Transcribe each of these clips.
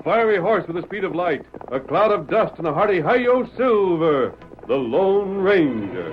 A fiery horse with the speed of light, a cloud of dust, and a hearty hi-yo Silver, the Lone Ranger.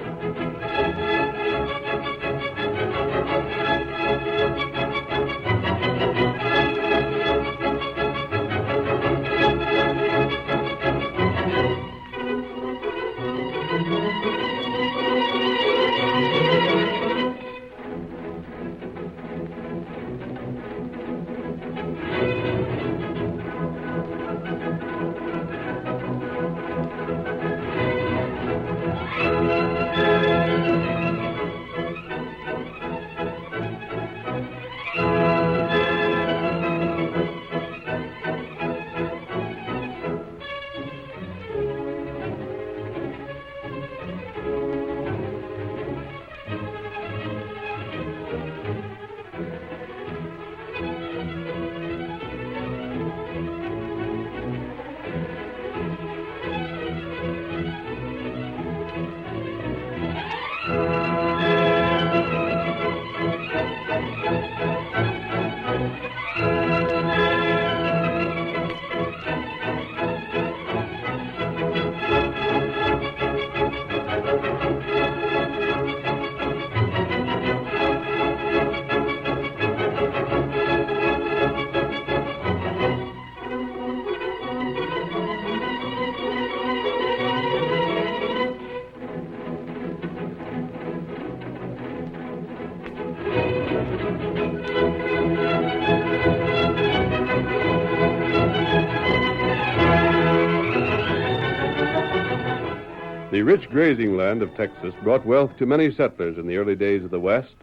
The rich grazing land of Texas brought wealth to many settlers in the early days of the West,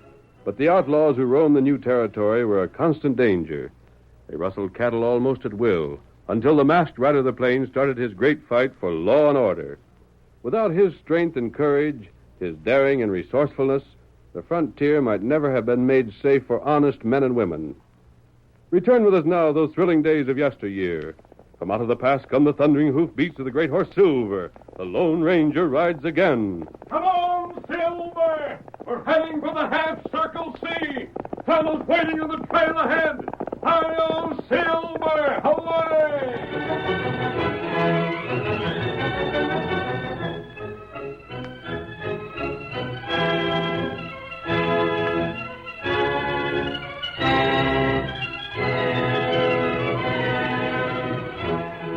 but the outlaws who roamed the new territory were a constant danger. They rustled cattle almost at will, until the masked rider of the plains started his great fight for law and order. Without his strength and courage, his daring and resourcefulness, the frontier might never have been made safe for honest men and women. Return with us now those thrilling days of yesteryear. From out of the past come the thundering hoofbeats of the great horse Silver. The Lone Ranger rides again. Come on, Silver! We're heading for the half-circle sea. Fellows waiting on the trail ahead. Hi-yo, Silver! Away!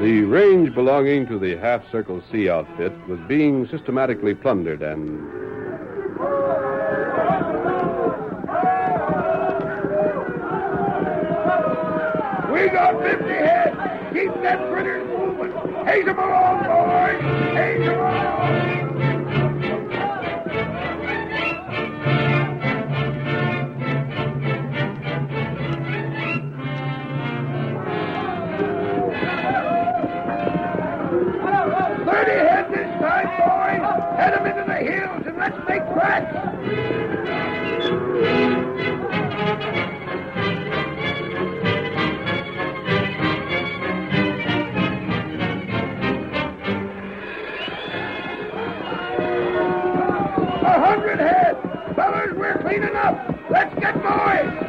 The range belonging to the Half-Circle Sea outfit was being systematically plundered and... We got 50 head. Keep them critters moving. Haze them along, boys. Haze them along. Head them into the hills and let's make tracks. A 100 head. Fellas, we're cleaning up. Let's get boys.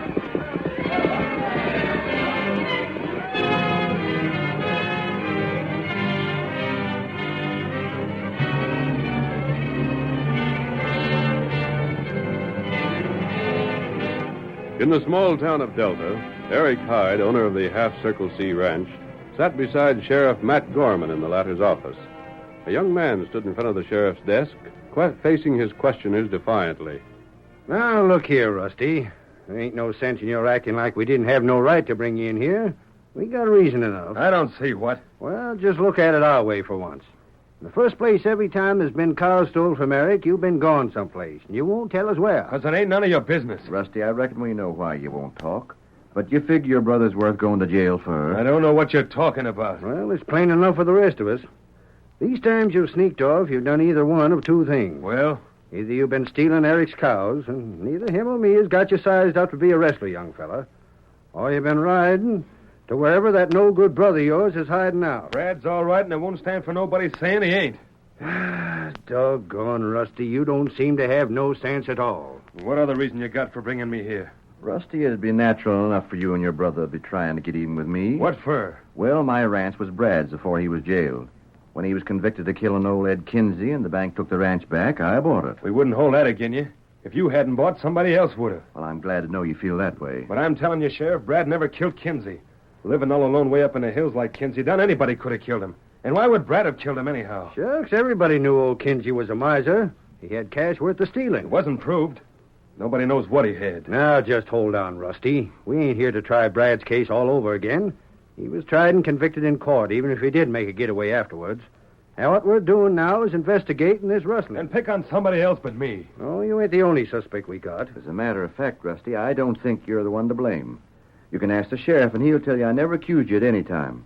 In the small town of Delta, Eric Hyde, owner of the Half-Circle Sea Ranch, sat beside Sheriff Matt Gorman in the latter's office. A young man stood in front of the sheriff's desk, facing his questioners defiantly. Now, look here, Rusty. There ain't no sense in your acting like we didn't have no right to bring you in here. We got reason enough. I don't see what. Well, just look at it our way for once. In the first place, every time there's been cows stole from Eric, you've been gone someplace, and you won't tell us where. Because it ain't none of your business. Rusty, I reckon we know why you won't talk. But you figure your brother's worth going to jail for. I don't know what you're talking about. Well, it's plain enough for the rest of us. These times you've sneaked off, you've done either one of two things. Well? Either you've been stealing Eric's cows, and neither him or me has got you sized up to be a wrestler, young fella. Or you've been riding to wherever that no-good brother of yours is hiding out. Brad's all right, and it won't stand for nobody saying he ain't. Doggone, Rusty, you don't seem to have no sense at all. What other reason you got for bringing me here? Rusty, it'd be natural enough for you and your brother to be trying to get even with me. What for? Well, my ranch was Brad's before he was jailed. When he was convicted of killing old Ed Kinsey and the bank took the ranch back, I bought it. We wouldn't hold that again you. If you hadn't bought, somebody else would have. Well, I'm glad to know you feel that way. But I'm telling you, Sheriff, Brad never killed Kinsey. Living all alone way up in the hills like Kinsey done, anybody could have killed him. And why would Brad have killed him anyhow? Shucks, everybody knew old Kinsey was a miser. He had cash worth the stealing. It wasn't proved. Nobody knows what he had. Now, just hold on, Rusty. We ain't here to try Brad's case all over again. He was tried and convicted in court, even if he did make a getaway afterwards. Now, what we're doing now is investigating this rustling. And pick on somebody else but me. Oh, you ain't the only suspect we got. As a matter of fact, Rusty, I don't think you're the one to blame. You can ask the sheriff, and he'll tell you I never accused you at any time.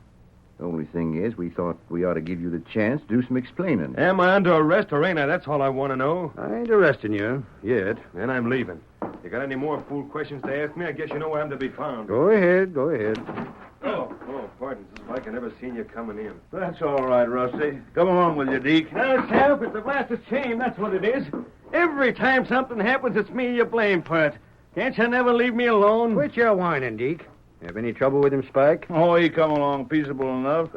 The only thing is, we thought we ought to give you the chance to do some explaining. Am I under arrest or ain't I? That's all I want to know. I ain't arresting you, yet. Then I'm leaving. You got any more fool questions to ask me? I guess you know where I'm to be found. Go ahead. Oh, pardon, Mrs. Mike. I never seen you coming in. That's all right, Rusty. Come along with you, Deke. Now, Sheriff, it's a blasted shame, that's what it is. Every time something happens, it's me you blame for it. Can't you never leave me alone? Quit your whining, Deke. Have any trouble with him, Spike? Oh, he come along peaceable enough.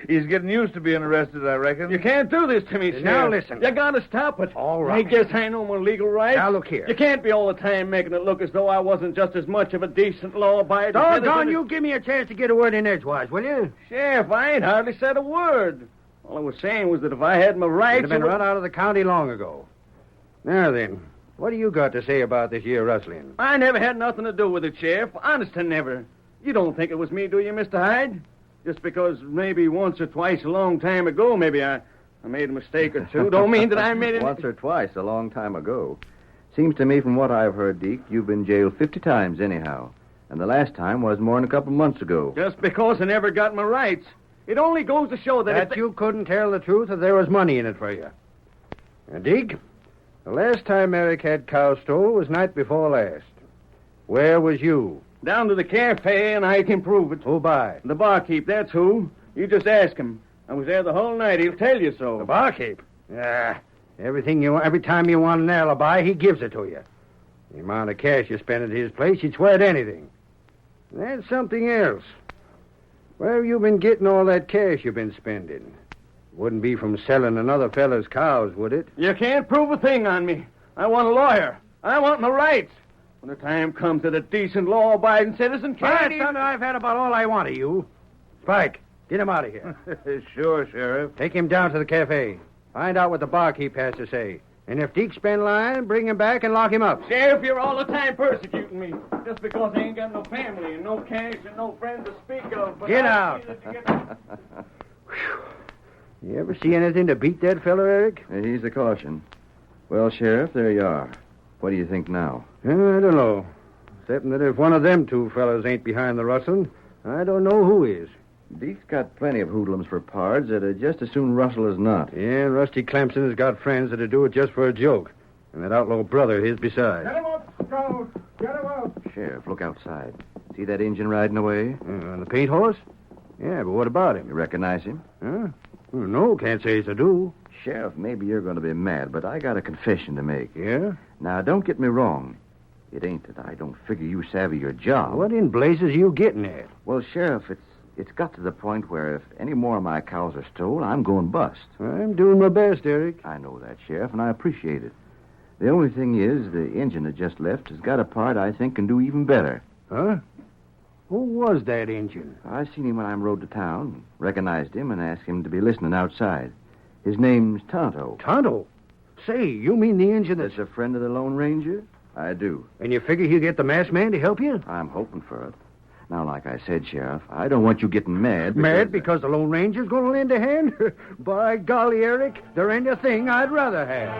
He's getting used to being arrested, I reckon. You can't do this to me, Sheriff. Now, listen. You gotta stop it. All right. I guess I know my legal rights. Now, look here. You can't be all the time making it look as though I wasn't just as much of a decent law-abiding Doggone, citizen. you give me a chance to get a word in edgewise, will you? Sheriff, I ain't hardly said a word. All I was saying was that if I had my rights... You'd have been run out of the county long ago. Now then, what do you got to say about this here rustling? I never had nothing to do with it, Sheriff. Honest to never. You don't think it was me, do you, Mr. Hyde? Just because maybe once or twice a long time ago, maybe I made a mistake or two, don't mean that I made it... Once or twice a long time ago. Seems to me from what I've heard, Deke, you've been jailed 50 times anyhow. And the last time was more than a couple months ago. Just because I never got my rights. It only goes to show that... You couldn't tell the truth if there was money in it for you. Now, Deke, the last time Eric had cows stole was night before last. Where was you? Down to the cafe, and I can prove it. Who by? The barkeep, that's who. You just ask him. I was there the whole night. He'll tell you so. The barkeep? Every time you want an alibi, he gives it to you. The amount of cash you spend at his place, you'd swear to anything. That's something else. Where have you been getting all that cash you've been spending? Wouldn't be from selling another fella's cows, would it? You can't prove a thing on me. I want a lawyer. I want my rights. When the time comes that a decent, law-abiding citizen can't... Son, I've had about all I want of you. Spike, get him out of here. Sure, Sheriff. Take him down to the cafe. Find out what the barkeep has to say. And if Deke's been lying, bring him back and lock him up. Sheriff, you're all the time persecuting me. Just because I ain't got no family and no cash and no friends to speak of. But Get out. You ever see anything to beat that fella, Eric? He's a caution. Well, Sheriff, there you are. What do you think now? I don't know. Except that if one of them two fellas ain't behind the rustling, I don't know who is. Deke's got plenty of hoodlums for pards that'd just as soon rustle as not. Yeah, Rusty Clemson has got friends that'd do it just for a joke. And that outlaw brother of his besides. Get him up, Scout. Get him up. Sheriff, look outside. See that Injun riding away? On the paint horse? Yeah, but what about him? You recognize him? Huh? No, can't say as I do. Sheriff, maybe you're going to be mad, but I got a confession to make. Yeah? Now, don't get me wrong. It ain't that I don't figure you savvy your job. What in blazes are you getting at? Well, Sheriff, it's got to the point where if any more of my cows are stole, I'm going bust. I'm doing my best, Eric. I know that, Sheriff, and I appreciate it. The only thing is, the Injun that just left has got a part I think can do even better. Huh? Who was that Injun? I seen him when I rode to town, recognized him, and asked him to be listening outside. His name's Tonto. Tonto? Say, you mean the Injun That's a friend of the Lone Ranger? I do. And you figure he'll get the masked man to help you? I'm hoping for it. Now, like I said, Sheriff, I don't want you getting mad. Mad because the Lone Ranger's going to lend a hand? By golly, Eric, there ain't a thing I'd rather have.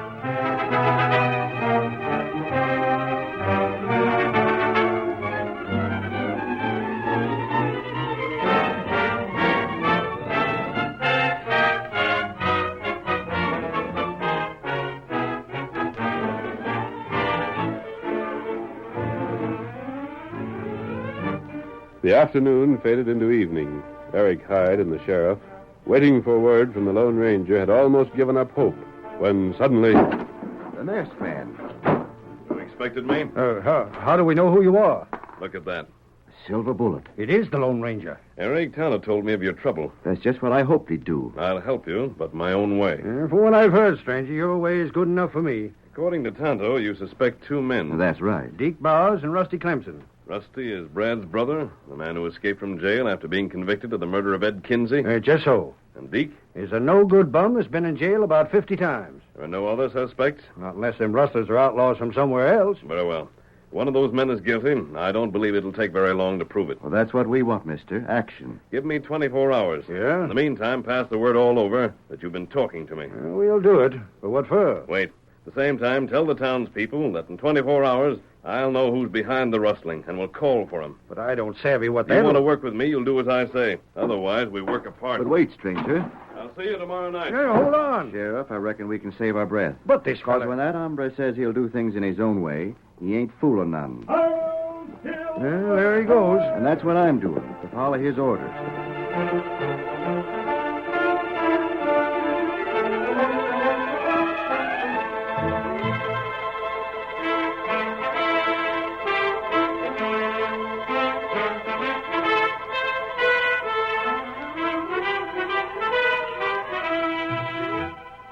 The afternoon faded into evening. Eric Hyde and the sheriff, waiting for word from the Lone Ranger, had almost given up hope when suddenly... The masked man. Don't expect suspected me? How do we know who you are? Look at that. Silver bullet. It is the Lone Ranger. Eric Tanner told me of your trouble. That's just what I hoped he'd do. I'll help you, but my own way. For what I've heard, stranger, your way is good enough for me. According to Tonto, you suspect two men. That's right. Deke Bowers and Rusty Clemson. Rusty is Brad's brother, the man who escaped from jail after being convicted of the murder of Ed Kinsey. Just so. And Deke? He's a no-good bum that's been in jail about 50 times. There are no other suspects? Not unless them rustlers are outlaws from somewhere else. Very well. One of those men is guilty. I don't believe it'll take very long to prove it. Well, that's what we want, mister. Action. Give me 24 hours. Yeah? In the meantime, pass the word all over that you've been talking to me. We'll do it. But what for? Wait. At the same time, tell the townspeople that in 24 hours, I'll know who's behind the rustling, and will call for him. But I don't savvy what If that... you want to work with me, you'll do as I say. Otherwise, we work apart. But wait, stranger. I'll see you tomorrow night. Hey, hold on. Sheriff, I reckon we can save our breath. But this Because fella... when that hombre says he'll do things in his own way, he ain't fooling none. Hail Silver! Well, there he goes. And that's what I'm doing, to follow his orders.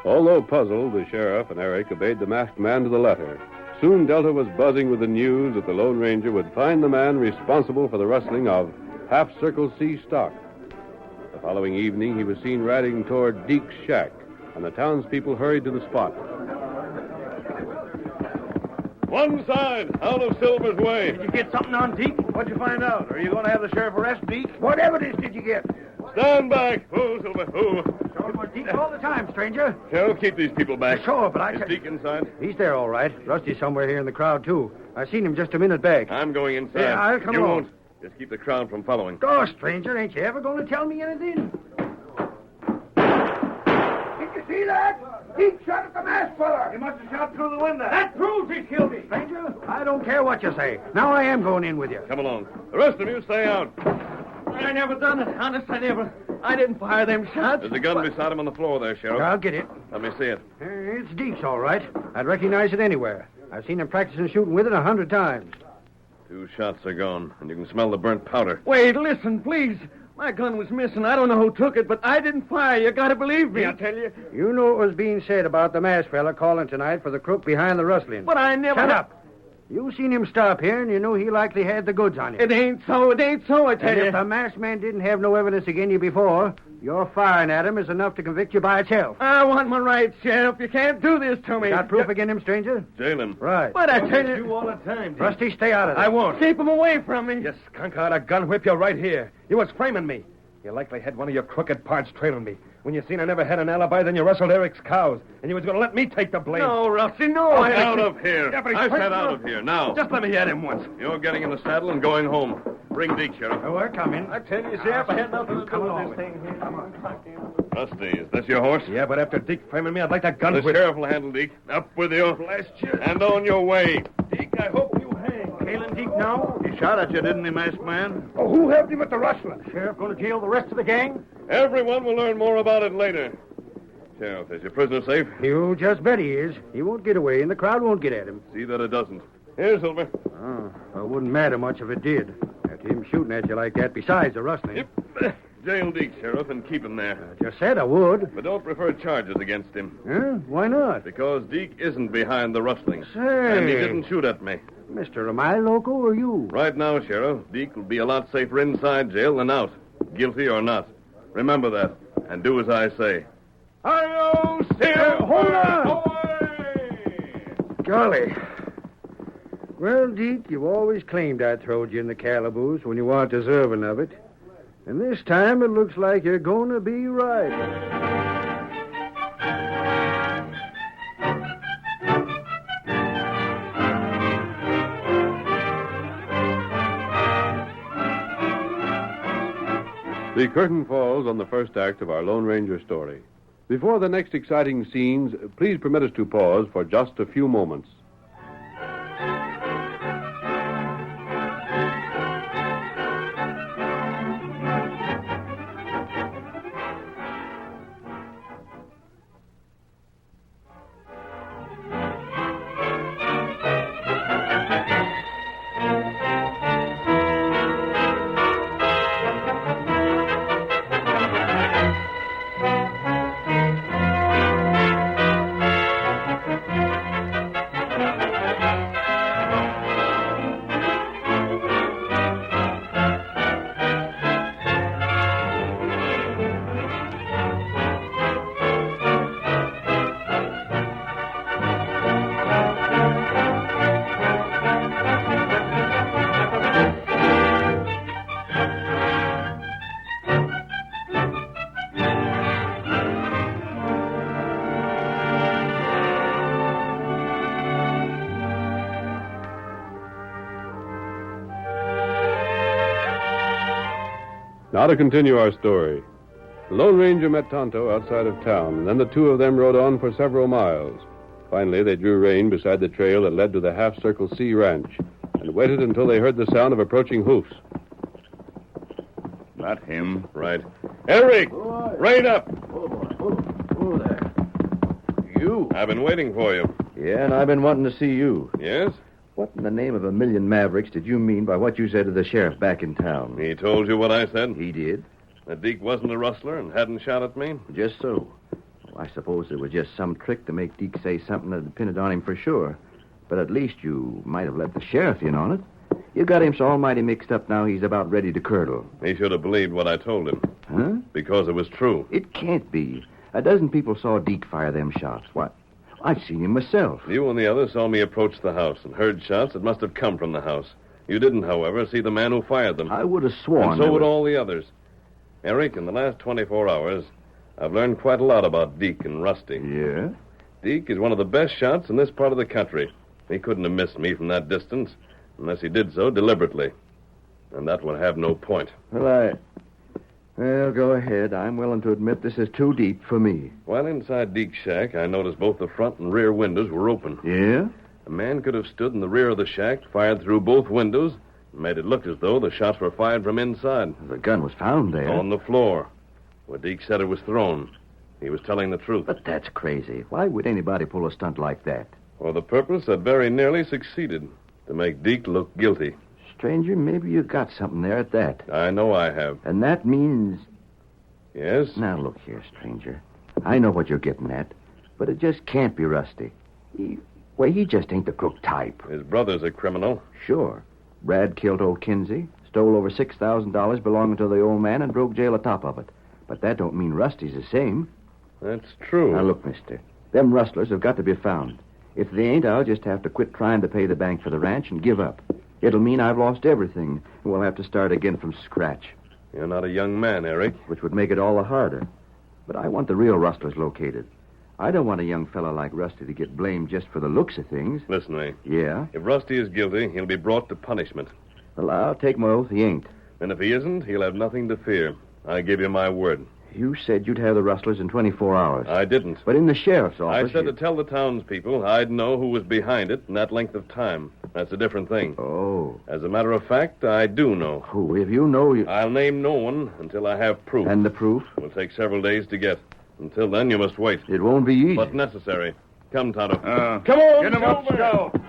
Although puzzled, the sheriff and Eric obeyed the masked man to the letter. Soon Delta was buzzing with the news that the Lone Ranger would find the man responsible for the rustling of Half Circle C stock. The following evening, he was seen riding toward Deke's shack, and the townspeople hurried to the spot. One side, out of Silver's way. Did you get something on Deke? What'd you find out? Are you going to have the sheriff arrest Deke? What evidence did you get? Stand back. Oh, Silver, oh. It was Deke all the time, stranger. Sheriff, keep these people back. Sure, but I... Is Deke inside? He's there, all right. Rusty's somewhere here in the crowd, too. I seen him just a minute back. I'm going inside. Yeah, I'll come You along. won't. Just keep the crowd from following. Go, stranger. Ain't you ever going to tell me anything? Did you see that? He shot at the masked fella. He must have shot through the window. That proves he killed him. Stranger, I don't care what you say. Now I am going in with you. Come along. The rest of you stay out. I never done it. Honest, I never. I didn't fire them shots. There's a gun beside him on the floor there, Sheriff. I'll get it. Let me see it. It's Deke's, all right. I'd recognize it anywhere. I've seen him practicing shooting with it 100 times. 2 shots are gone, and you can smell the burnt powder. Wait, listen, please. My gun was missing. I don't know who took it, but I didn't fire. You gotta believe me, I tell you. You know what was being said about the masked fella calling tonight for the crook behind the rustling. But I never... Shut up. You seen him stop here, and you know he likely had the goods on him. It ain't so. It ain't so, I tell And you. if the masked man didn't have no evidence against you before, your firing at him is enough to convict you by itself. I want my rights, Sheriff. You can't do this to me. Got proof against him, stranger? Jail him. Right. But I tell you... all the time, Deke. Rusty, stay out of this. I won't. Keep him away from me. You skunk out a gun whip you right here. You was framing me. You likely had one of your crooked parts trailing me. When you seen I never had an alibi, then you rustled Eric's cows. And you was going to let me take the blame. No, Rusty, no. Out of here. Yeah, but he's I said hurt. out of here, now. Just let me at him once. You're getting in the saddle and going home. Bring Deke, Sheriff. Oh, we're coming. I tell you, Sheriff, I had nothing to Come do along with with this me. thing here. Come on. Rusty, is this your horse? Yeah, but after Deke framing me, I'd like that gun The whip. sheriff will handle Deke. Up with you. Blast you. And on your way. Deke, I hope you hang. Hailing Deke now? He shot at you, didn't he, masked man? Oh, who helped him with the rustling? Sheriff going to jail the rest of the gang? Everyone will learn more about it later. Sheriff, is your prisoner safe? You just bet he is. He won't get away, and the crowd won't get at him. See that it doesn't. Here, Silver. Oh, it wouldn't matter much if it did. After him shooting at you like that, besides the rustling. Yep. Jail Deke, Sheriff, and keep him there. Just said I would. But don't prefer charges against him. Huh? Why not? Because Deke isn't behind the rustling. Say. And he didn't shoot at me. Mister, am I loco or you? Right now, Sheriff, Deke will be a lot safer inside jail than out. Guilty or not. Remember that. And do as I say. Hi-yo, Silver! Hold on! Away! Golly. Well, Deke, you've always claimed I throwed you in the calaboose when you weren't deserving of it. And this time it looks like you're going to be right. The curtain falls on the first act of our Lone Ranger story. Before the next exciting scenes, please permit us to pause for just a few moments. Now to continue our story. The Lone Ranger met Tonto outside of town, and then the two of them rode on for several miles. Finally, they drew rein beside the trail that led to the Half Circle C ranch and waited until they heard the sound of approaching hoofs. Not him. Right. Eric! Rein up! Oh, there. You? I've been waiting for you. Yeah, and I've been wanting to see you. Yes? What in the name of a million mavericks did you mean by what you said to the sheriff back in town? He told you what I said? He did? That Deke wasn't a rustler and hadn't shot at me? Just so. Well, I suppose it was just some trick to make Deke say something that depended on him for sure. But at least you might have let the sheriff in on it. You got him so almighty mixed up now he's about ready to curdle. He should have believed what I told him. Huh? Because it was true. It can't be. A dozen people saw Deke fire them shots. What? I've seen him myself. You and the others saw me approach the house and heard shots that must have come from the house. You didn't, however, see the man who fired them. I would have sworn. And so would all the others. Eric, in the last 24 hours, I've learned quite a lot about Deke and Rusty. Yeah? Deke is one of the best shots in this part of the country. He couldn't have missed me from that distance unless he did so deliberately. And that would have no point. Well, go ahead. I'm willing to admit this is too deep for me. While inside Deke's shack, I noticed both the front and rear windows were open. Yeah? A man could have stood in the rear of the shack, fired through both windows, and made it look as though the shots were fired from inside. The gun was found there. On the floor, where Deke said it was thrown. He was telling the truth. But that's crazy. Why would anybody pull a stunt like that? For the purpose that very nearly succeeded, to make Deke look guilty. Stranger, maybe you got something there at that. I know I have. And that means... Yes? Now, look here, stranger. I know what you're getting at, but it just can't be Rusty. He just ain't the crook type. His brother's a criminal. Sure. Brad killed old Kinsey, stole over $6,000 belonging to the old man, and broke jail atop of it. But that don't mean Rusty's the same. That's true. Now, look, mister. Them rustlers have got to be found. If they ain't, I'll just have to quit trying to pay the bank for the ranch and give up. It'll mean I've lost everything, and we'll have to start again from scratch. You're not a young man, Eric. Which would make it all the harder. But I want the real rustlers located. I don't want a young fellow like Rusty to get blamed just for the looks of things. Listen to me. Yeah? If Rusty is guilty, he'll be brought to punishment. Well, I'll take my oath he ain't. And if he isn't, he'll have nothing to fear. I give you my word. You said you'd have the rustlers in 24 hours. I didn't. But in the sheriff's office... I said to tell the townspeople I'd know who was behind it in that length of time. That's a different thing. Oh. As a matter of fact, I do know. Who? If you know... I'll name no one until I have proof. And the proof? It will take several days to get. Until then, you must wait. It won't be easy. But necessary. Come, Tonto. Come on, get him up, Scout.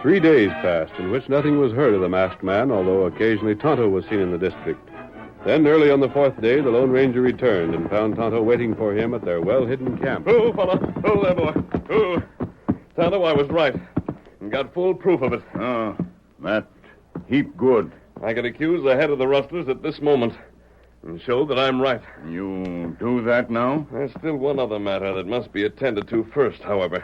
Three days passed in which nothing was heard of the masked man, although occasionally Tonto was seen in the district. Then, early on the fourth day, the Lone Ranger returned and found Tonto waiting for him at their well-hidden camp. Oh, fella. Oh, there, boy. Oh. Tonto, I was right. And got full proof of it. Oh, that heap good. I could accuse the head of the rustlers at this moment and show that I'm right. You do that now? There's still one other matter that must be attended to first, however.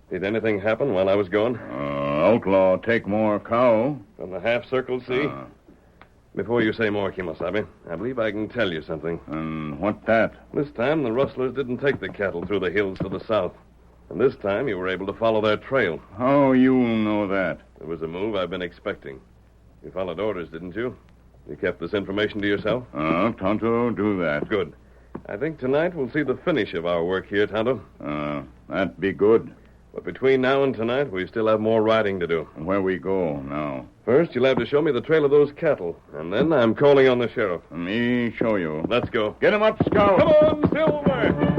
Did anything happen while I was gone? Outlaw take more cow. From the half-circle sea? Before you say more, Kimosabe, I believe I can tell you something. And what that? This time, the rustlers didn't take the cattle through the hills to the south. And this time, you were able to follow their trail. How you know that? It was a move I've been expecting. You followed orders, didn't you? You kept this information to yourself? Tonto, do that. Good. I think tonight we'll see the finish of our work here, Tonto. That'd be good. But between now and tonight, we still have more riding to do. Where we go now? First, you'll have to show me the trail of those cattle. And then I'm calling on the sheriff. Me show you. Let's go. Get him up, Scout. Come on, Silver!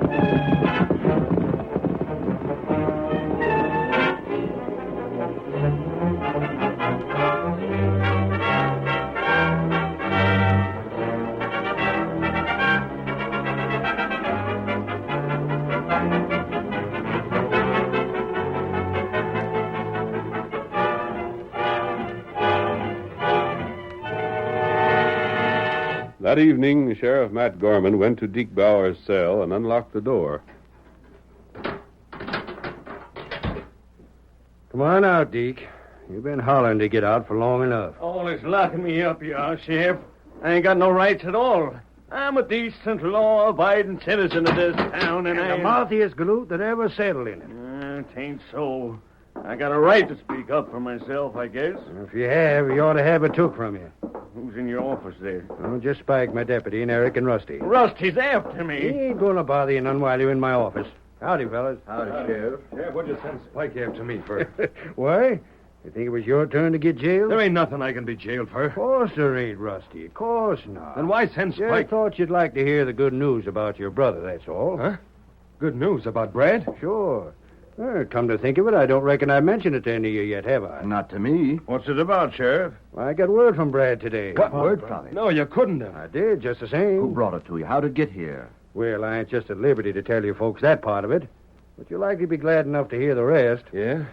That evening, Sheriff Matt Gorman went to Deke Bauer's cell and unlocked the door. Come on out, Deke. You've been hollering to get out for long enough. Always locking me up, you are, Sheriff. I ain't got no rights at all. I'm a decent, law-abiding citizen of this town, and the mouthiest galoot that ever settled in it. It ain't so. I got a right to speak up for myself, I guess. If you have, you ought to have it took from you. Who's in your office there? Oh, just Spike, my deputy, and Eric and Rusty. Rusty's after He me. ain't going to bother you none while you're in my office. Howdy, fellas. Howdy, Sheriff. Sheriff, what'd you send Spike after me for? Why? You think it was your turn to get jailed? There ain't nothing I can be jailed for. Of course there ain't, Rusty. Of course not. Then why send Yeah, I Spike? thought you'd like to hear the good news about your brother, that's all. Huh? Good news about Brad? Sure. Come to think of it, I don't reckon I mentioned it to any of you yet, have I? Not to me. What's it about, Sheriff? I got word from Brad today. What word from him? No, you couldn't have. I did, just the same. Who brought it to you? How'd it get here? Well, I ain't just at liberty to tell you folks that part of it. But you'll likely be glad enough to hear the rest. Yeah?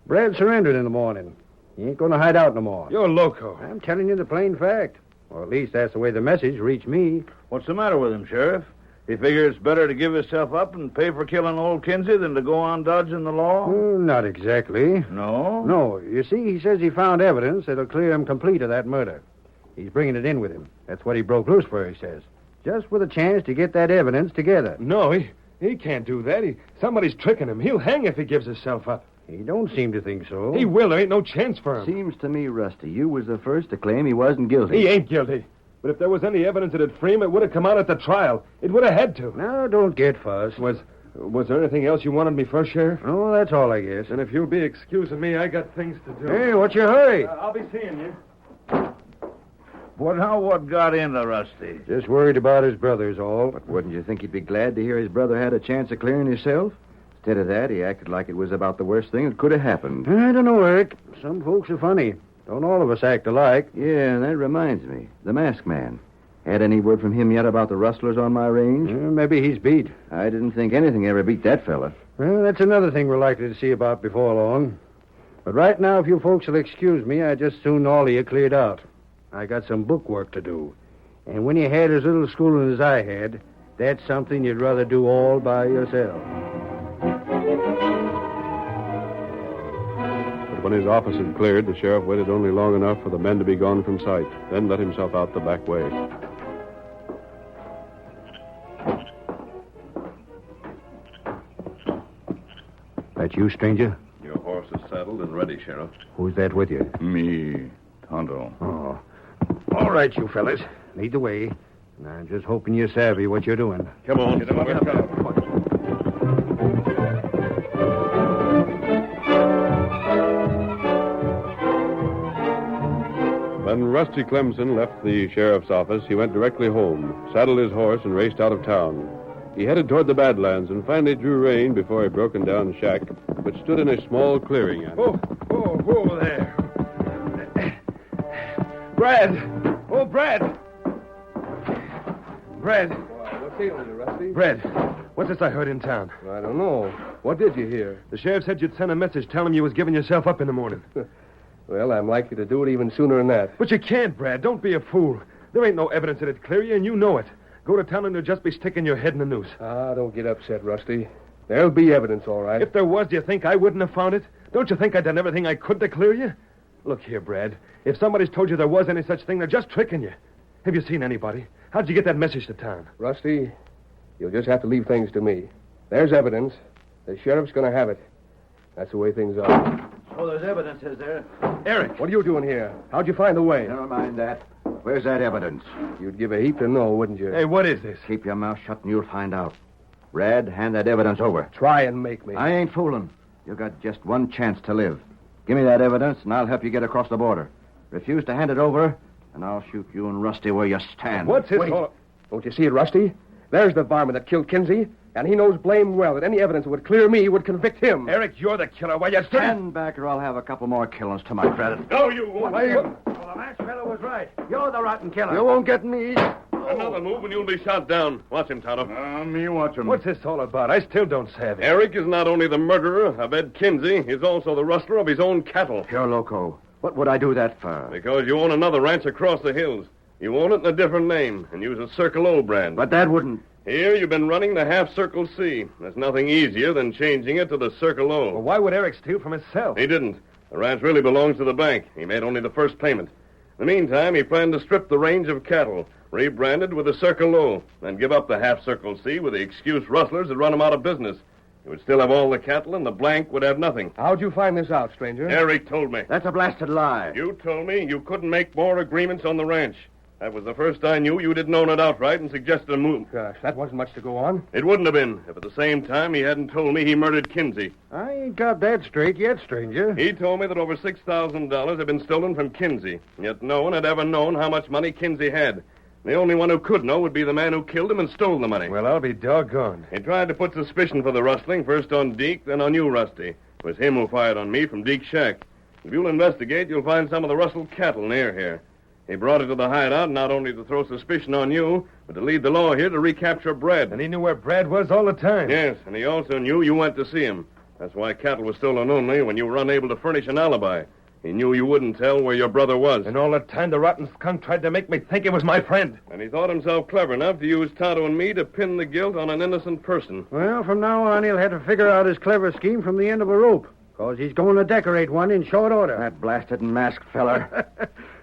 Brad surrendered in the morning. He ain't going to hide out no more. You're loco. I'm telling you the plain fact. Or at least that's the way the message reached me. What's the matter with him, Sheriff? He figures it's better to give himself up and pay for killing old Kinsey than to go on dodging the law? Not exactly. No? No, you see, he says he found evidence that'll clear him complete of that murder. He's bringing it in with him. That's what he broke loose for, he says. Just with a chance to get that evidence together. No, he can't do that. Somebody's tricking him. He'll hang if he gives himself up. He don't seem to think so. He will. There ain't no chance for him. Seems to me, Rusty, you was the first to claim he wasn't guilty. He ain't guilty. But if there was any evidence that'd free him, it would have come out at the trial. It would have had to. Now, don't get fussed. Was there anything else you wanted me for, Sheriff? Oh, that's all, I guess. And if you'll be excusing me, I got things to do. Hey, what's your hurry? I'll be seeing you. What got into Rusty? Just worried about his brother's all. But wouldn't you think he'd be glad to hear his brother had a chance of clearing himself? Instead of that, he acted like it was about the worst thing that could have happened. I don't know, Eric. Some folks are funny. Don't all of us act alike. Yeah, that reminds me. The masked man. Had any word from him yet about the rustlers on my range? Maybe he's beat. I didn't think anything ever beat that fella. Well, that's another thing we're likely to see about before long. But right now, if you folks will excuse me, I just soon all of you cleared out. I got some book work to do. And when you had as little schooling as I had, that's something you'd rather do all by yourself. But when his office had cleared, the sheriff waited only long enough for the men to be gone from sight, then let himself out the back way. That you, stranger? Your horse is saddled and ready, Sheriff. Who's that with you? Me, Tonto. Oh. All right, you fellas. Lead the way. And I'm just hoping you're savvy what you're doing. Come on. When Rusty Clemson left the sheriff's office, he went directly home, saddled his horse, and raced out of town. He headed toward the Badlands and finally drew rein before a broken-down shack, which stood in a small clearing. Whoa there. Brad! Oh, Brad! Brad! What's ailing you, Rusty? Brad, what's this I heard in town? I don't know. What did you hear? The sheriff said you'd send a message telling him you was giving yourself up in the morning. Well, I'm likely to do it even sooner than that. But you can't, Brad. Don't be a fool. There ain't no evidence that'd clear you, and you know it. Go to town and you'll just be sticking your head in the noose. Don't get upset, Rusty. There'll be evidence, all right. If there was, do you think I wouldn't have found it? Don't you think I'd done everything I could to clear you? Look here, Brad. If somebody's told you there was any such thing, they're just tricking you. Have you seen anybody? How'd you get that message to town? Rusty, you'll just have to leave things to me. There's evidence. The sheriff's going to have it. That's the way things are. Oh, there's evidence, is there? Eric, what are you doing here? How'd you find the way? Never mind that. Where's that evidence? You'd give a heap to know, wouldn't you? Hey, what is this? Keep your mouth shut and you'll find out. Brad, hand that evidence over. Try and make me. I ain't fooling. You got just one chance to live. Give me that evidence, and I'll help you get across the border. Refuse to hand it over, and I'll shoot you and Rusty where you stand. What's his... Wait. Don't you see it, Rusty? There's the varmint that killed Kinsey, and he knows blamed well that any evidence that would clear me would convict him. Eric, you're the killer. Why, you Stand back, or I'll have a couple more killings to my credit. No, you won't. Well, the masked fellow was right. You're the rotten killer. You won't get me. Another move and you'll be shot down. Watch him, Tonto. Me watch him. What's this all about? I still don't savvy. Eric is not only the murderer of Ed Kinsey, he's also the rustler of his own cattle. You're loco. What would I do that for? Because you own another ranch across the hills. You own it in a different name and use a Circle O brand. But that wouldn't... Here, you've been running the half Circle C. There's nothing easier than changing it to the Circle O. Well, why would Eric steal from himself? He didn't. The ranch really belongs to the bank. He made only the first payment. In the meantime, he planned to strip the range of cattle, rebranded with a Circle O, then give up the half Circle C with the excuse rustlers had run him out of business. He would still have all the cattle, and the blank would have nothing. How'd you find this out, stranger? Eric told me. That's a blasted lie. You told me you couldn't make more agreements on the ranch. That was the first I knew you didn't own it outright and suggested a move. Gosh, that wasn't much to go on. It wouldn't have been if at the same time he hadn't told me he murdered Kinsey. I ain't got that straight yet, stranger. He told me that over $6,000 had been stolen from Kinsey, yet no one had ever known how much money Kinsey had. The only one who could know would be the man who killed him and stole the money. Well, I'll be doggone. He tried to put suspicion for the rustling, first on Deke, then on you, Rusty. It was him who fired on me from Deke's shack. If you'll investigate, you'll find some of the rustled cattle near here. He brought it to the hideout not only to throw suspicion on you, but to lead the law here to recapture Brad. And he knew where Brad was all the time. Yes, and he also knew you went to see him. That's why cattle was stolen only when you were unable to furnish an alibi. He knew you wouldn't tell where your brother was. And all the time the rotten skunk tried to make me think it was my friend. And he thought himself clever enough to use Tonto and me to pin the guilt on an innocent person. Well, from now on, he'll have to figure out his clever scheme from the end of a rope, because he's going to decorate one in short order. That blasted and masked feller.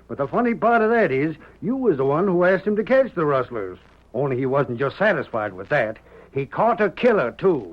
But the funny part of that is, you was the one who asked him to catch the rustlers. Only he wasn't just satisfied with that. He caught a killer, too.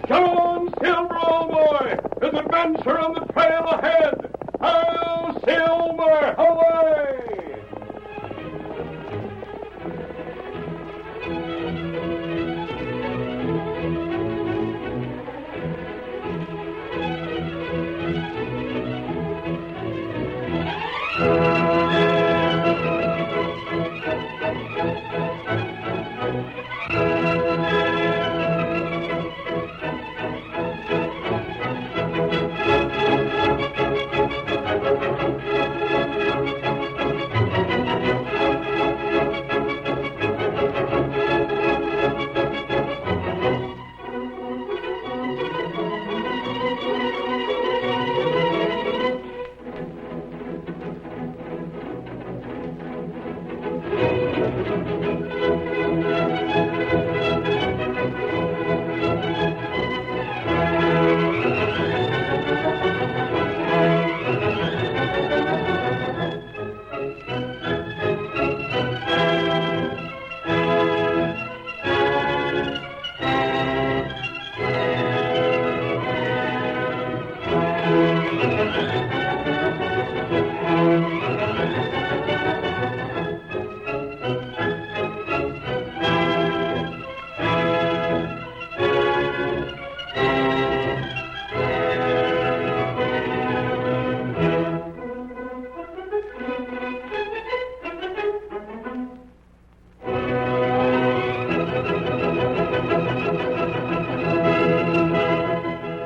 Come on, Silver, old boy! There's adventure on the trail ahead! Hail, Silver! Away!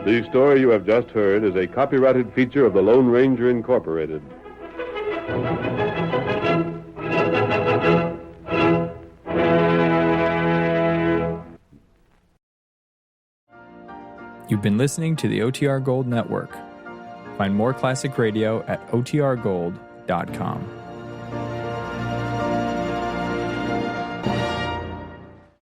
The story you have just heard is a copyrighted feature of the Lone Ranger Incorporated. You've been listening to the OTR Gold Network. Find more classic radio at otrgold.com.